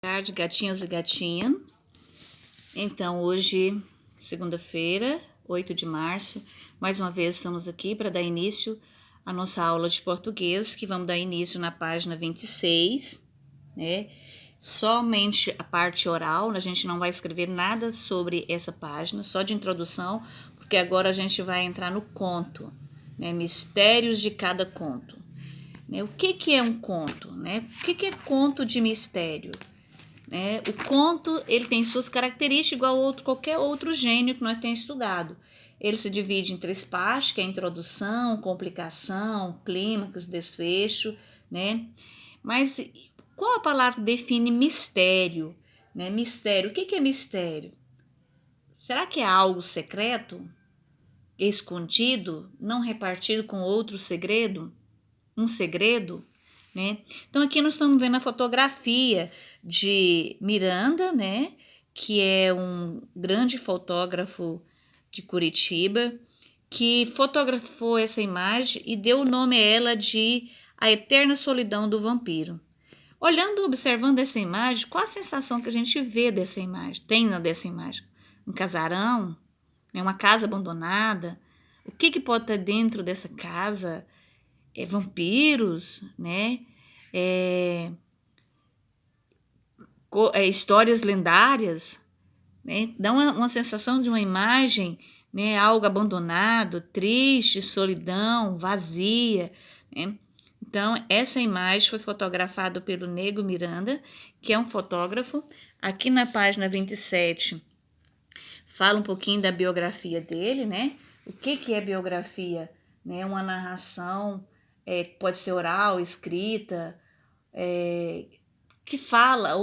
Boa tarde, gatinhos e gatinha. Então, hoje, segunda-feira, 8 de março, mais uma vez estamos aqui para dar início à nossa aula de português, que vamos dar início na página 26, né? Somente a parte oral, a gente não vai escrever nada sobre essa página, só de introdução, porque agora a gente vai entrar no conto, né? Mistérios de cada conto. O que é um conto, né? O que é conto de mistério? O conto ele tem suas características igual a qualquer outro gênero que nós temos estudado. Ele se divide em 3 partes, que é a introdução, complicação, clímax, desfecho, né? Mas qual a palavra que define mistério? Mistério, o que é mistério? Será que é algo secreto, escondido, não repartido com outro segredo? Um segredo? Né? Então, aqui nós estamos vendo a fotografia de Miranda, né? Que é um grande fotógrafo de Curitiba, que fotografou essa imagem e deu o nome a ela de A Eterna Solidão do Vampiro. Olhando, observando essa imagem, qual a sensação que a gente vê dessa imagem? Tem dessa imagem? Um casarão? Uma casa abandonada? O que pode estar dentro dessa casa? Vampiros, né? Histórias lendárias, né? Dá uma sensação de uma imagem, né? Algo abandonado, triste, solidão, vazia, né? Então, essa imagem foi fotografada pelo Nego Miranda, que é um fotógrafo. Aqui na página 27, fala um pouquinho da biografia dele, né? O que é biografia? Uma narração, pode ser oral, escrita, que fala,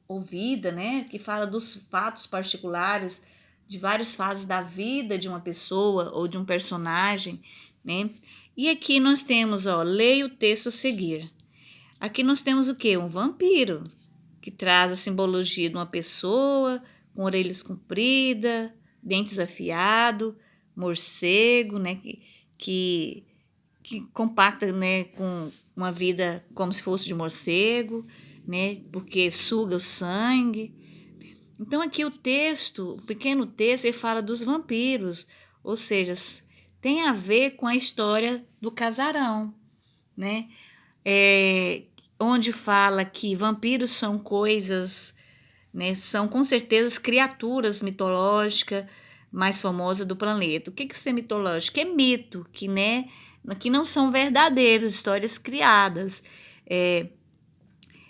ouvida, né? Que fala dos fatos particulares de várias fases da vida de uma pessoa ou de um personagem, né? E aqui nós temos, leia o texto a seguir. Aqui nós temos o quê? Um vampiro, que traz a simbologia de uma pessoa com orelhas compridas, dentes afiados, morcego, né? Que compacta, né? Com uma vida como se fosse de morcego, né? Porque suga o sangue. Então, aqui o pequeno texto, ele fala dos vampiros, ou seja, tem a ver com a história do casarão, né? Onde fala que vampiros são coisas, né? São com certeza criaturas mitológicas mais famosas do planeta. O que é mitológico? É mito, que não são verdadeiros, histórias criadas.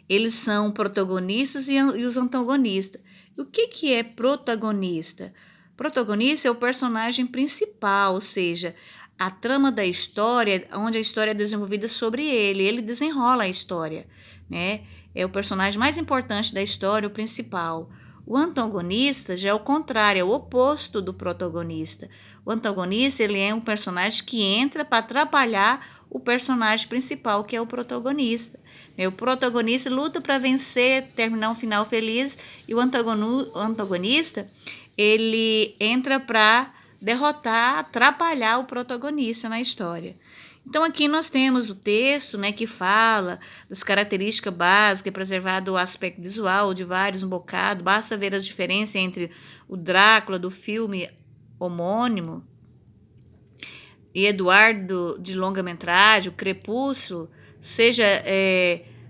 Eles são protagonistas e os antagonistas. O que é protagonista? Protagonista é o personagem principal, ou seja, a trama da história, onde a história é desenvolvida sobre ele desenrola a história, né? É o personagem mais importante da história, o principal. O antagonista já é o contrário, é o oposto do protagonista. O antagonista ele é um personagem que entra para atrapalhar o personagem principal, que é o protagonista. O protagonista luta para vencer, terminar um final feliz, e o antagonista ele entra para derrotar, atrapalhar o protagonista na história. Então, aqui nós temos o texto, né, que fala das características básicas, preservado o aspecto visual de vários, um bocado. Basta ver as diferenças entre o Drácula do filme homônimo e Eduardo de longa-metragem, o Crepúsculo, seja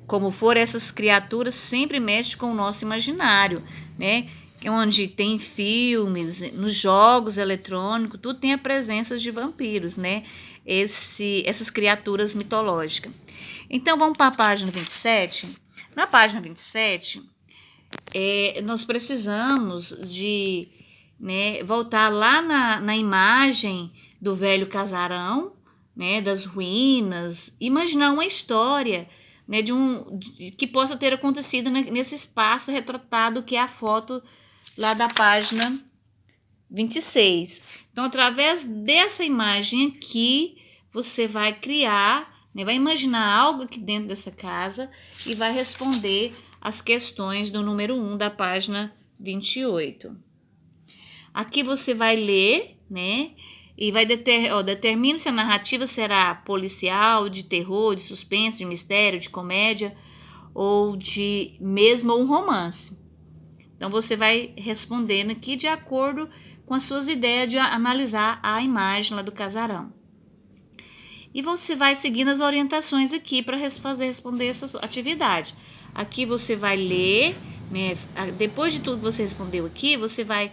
como for, essas criaturas sempre mexem com o nosso imaginário, né? Onde tem filmes, nos jogos eletrônicos, tudo tem a presença de vampiros, né? Essas criaturas mitológicas. Então, vamos para a página 27. Na página 27, nós precisamos de, né, voltar lá na imagem do velho casarão, né, das ruínas, imaginar uma história, né, que possa ter acontecido nesse espaço retratado, que é a foto lá da página 26. Então, através dessa imagem aqui, você vai criar, né, vai imaginar algo aqui dentro dessa casa e vai responder as questões do número 1 da página 28. Aqui você vai ler, né? E vai determina se a narrativa será policial, de terror, de suspense, de mistério, de comédia ou de mesmo um romance. Então, você vai respondendo aqui de acordo com as suas ideias de analisar a imagem lá do casarão. E você vai seguindo as orientações aqui para responder essas atividades. Aqui você vai ler, né? Depois de tudo que você respondeu aqui, você vai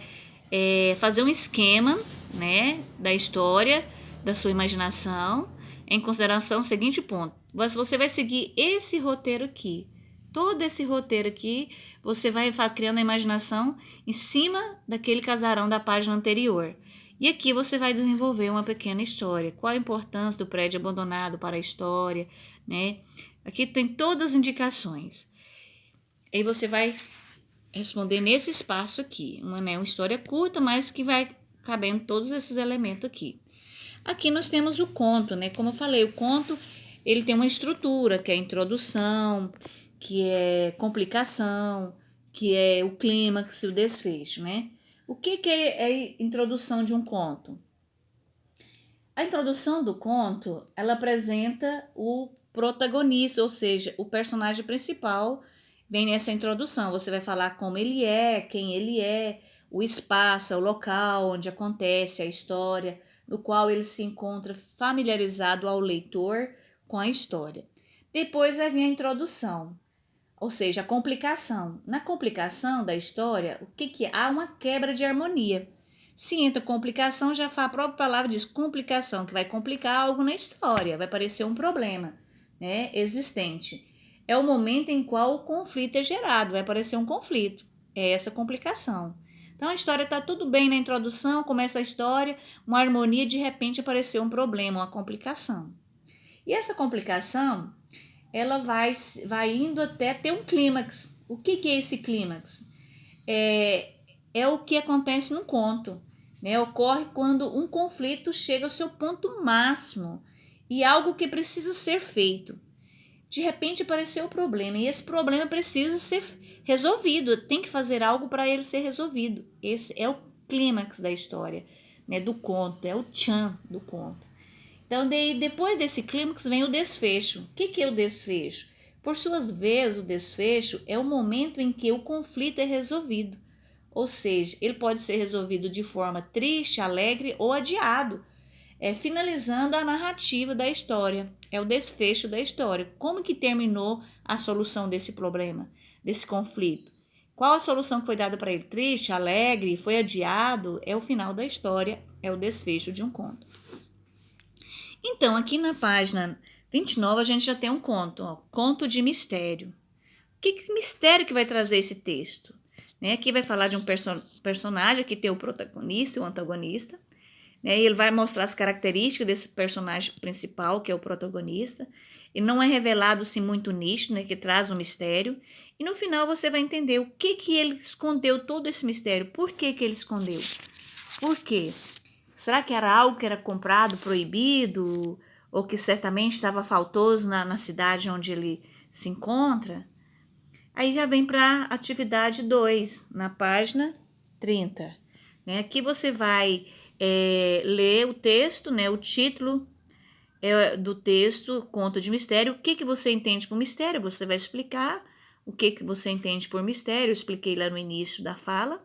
fazer um esquema, né, da história, da sua imaginação, em consideração o seguinte ponto. Você vai seguir esse roteiro aqui. Todo esse roteiro aqui, você vai criando a imaginação em cima daquele casarão da página anterior. E aqui você vai desenvolver uma pequena história. Qual a importância do prédio abandonado para a história, né? Aqui tem todas as indicações. Aí você vai responder nesse espaço aqui. Uma história curta, mas que vai cabendo todos esses elementos aqui. Aqui nós temos o conto, né? Como eu falei, o conto ele tem uma estrutura, que é a introdução, que é complicação, que é o clímax e o desfecho, né? O que é a introdução de um conto? A introdução do conto, ela apresenta o protagonista, ou seja, o personagem principal vem nessa introdução. Você vai falar como ele é, quem ele é, o espaço, o local onde acontece a história, no qual ele se encontra familiarizado ao leitor com a história. Depois vai vir a introdução, ou seja, a complicação. Na complicação da história, o que é? Há uma quebra de harmonia. Se entra complicação, já a própria palavra diz complicação, que vai complicar algo na história, vai parecer um problema, né, existente. É o momento em qual o conflito é gerado, vai aparecer um conflito, é essa complicação. Então a história está tudo bem na introdução, começa a história, uma harmonia, de repente apareceu um problema, uma complicação. E essa complicação, ela vai indo até ter um clímax. O que é esse clímax? É o que acontece no conto, né? Ocorre quando um conflito chega ao seu ponto máximo e algo que precisa ser feito. De repente apareceu o problema e esse problema precisa ser resolvido, tem que fazer algo para ele ser resolvido. Esse é o clímax da história, né? Do conto, é o tchan do conto. Então, depois desse clímax vem o desfecho. O que é o desfecho? Por suas vezes, o desfecho é o momento em que o conflito é resolvido. Ou seja, ele pode ser resolvido de forma triste, alegre ou adiado, finalizando a narrativa da história. É o desfecho da história. Como que terminou a solução desse problema, desse conflito? Qual a solução que foi dada para ele? Triste, alegre, foi adiado? É o final da história, é o desfecho de um conto. Então, aqui na página 29, a gente já tem um conto, ó, conto de mistério. Que mistério que vai trazer esse texto? Né? Aqui vai falar de um personagem, que tem o protagonista e o antagonista. Né? E ele vai mostrar as características desse personagem principal, que é o protagonista. E não é revelado assim muito nítido, né? Que traz um mistério. E no final você vai entender o que ele escondeu todo esse mistério. Por que ele escondeu? Por quê? Será que era algo que era comprado, proibido, ou que certamente estava faltoso na cidade onde ele se encontra? Aí já vem para a atividade 2, na página 30. Né? Aqui você vai ler o texto, né? O título do texto, conto de mistério. O que você entende por mistério? Você vai explicar o que você entende por mistério. Eu expliquei lá no início da fala.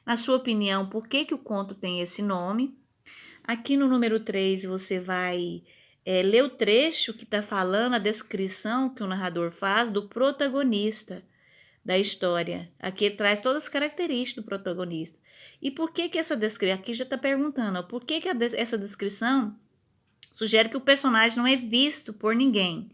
Na sua opinião, por que o conto tem esse nome? Aqui no número 3, você vai ler o trecho que está falando, a descrição que o narrador faz do protagonista da história. Aqui traz todas as características do protagonista. E por que essa descrição? Aqui já está perguntando, por que essa descrição sugere que o personagem não é visto por ninguém?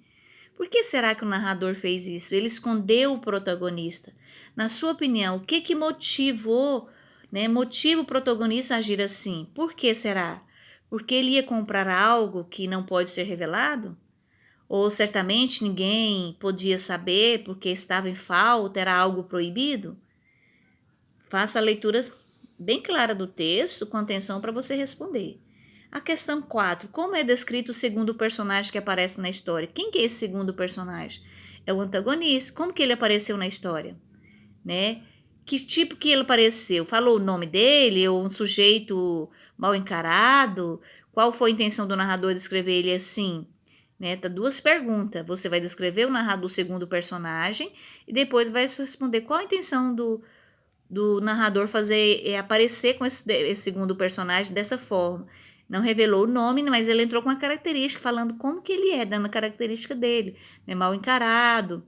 Por que será que o narrador fez isso? Ele escondeu o protagonista. Na sua opinião, o que motivou, né, motiva o protagonista a agir assim? Por que será? Porque ele ia comprar algo que não pode ser revelado? Ou certamente ninguém podia saber porque estava em falta, era algo proibido? Faça a leitura bem clara do texto, com atenção para você responder. A questão 4. Como é descrito o segundo personagem que aparece na história? Quem que é esse segundo personagem? É o antagonista. Como que ele apareceu na história? Né? Que tipo que ele apareceu? Falou o nome dele? Ou um sujeito mal encarado? Qual foi a intenção do narrador de escrever ele assim? né? Tá duas perguntas. Você vai descrever o narrador segundo personagem e depois vai responder qual a intenção do narrador fazer aparecer com esse segundo personagem dessa forma. Não revelou o nome, mas ele entrou com uma característica, falando como que ele é, dando a característica dele, né? Mal encarado,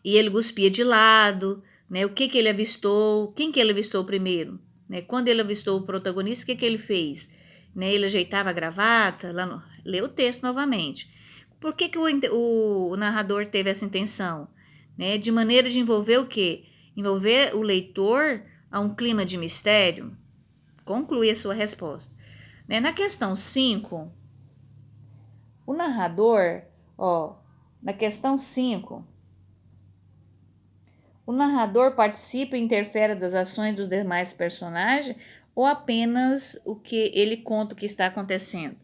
e ele cuspia de lado, né? O que ele avistou, quem que ele avistou primeiro, né? Quando ele avistou o protagonista, o que ele fez? Né? Ele ajeitava a gravata, lê o texto novamente. Por que o narrador teve essa intenção? Né? De maneira de envolver o quê? Envolver o leitor a um clima de mistério. Conclui a sua resposta. Né? Na questão 5, o narrador, na questão 5, o narrador participa e interfere das ações dos demais personagens ou apenas o que ele conta o que está acontecendo?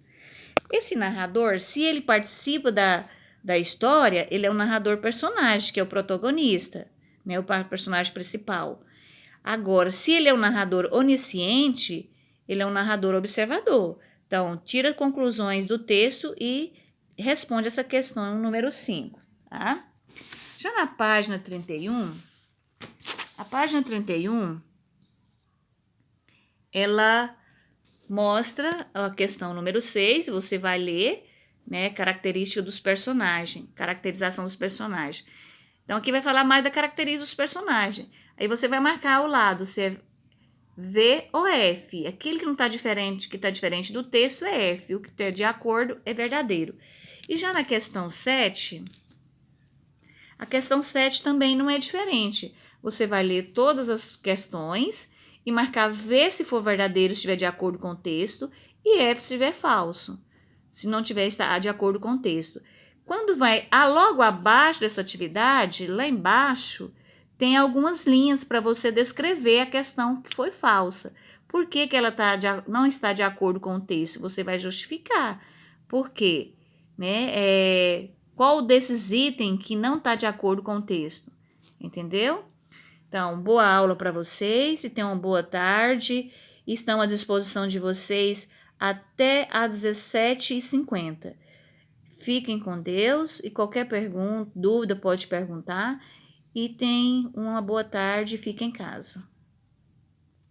Esse narrador, se ele participa da história, ele é um narrador personagem, que é o protagonista, né, o personagem principal. Agora, se ele é um narrador onisciente, ele é um narrador observador. Então, tira conclusões do texto e responde essa questão número 5. Tá? Já na página 31, a página 31, ela mostra a questão número 6, você vai ler, né, característica dos personagens, caracterização dos personagens. Então, aqui vai falar mais da característica dos personagens. Aí você vai marcar ao lado se é V ou F. Aquilo que não está diferente, que está diferente do texto é F. O que está de acordo é verdadeiro. E já na questão 7, a questão 7 também não é diferente. Você vai ler todas as questões e marcar V se for verdadeiro, se estiver de acordo com o texto, e F se estiver falso, se não tiver de acordo com o texto. Quando vai logo abaixo dessa atividade, lá embaixo, tem algumas linhas para você descrever a questão que foi falsa. Por que ela não está de acordo com o texto? Você vai justificar. Por quê? Né? Qual desses itens que não está de acordo com o texto? Entendeu? Então, boa aula para vocês e tenham uma boa tarde. Estão à disposição de vocês até às 17h50. Fiquem com Deus e qualquer dúvida pode perguntar. E tenham uma boa tarde e fiquem em casa.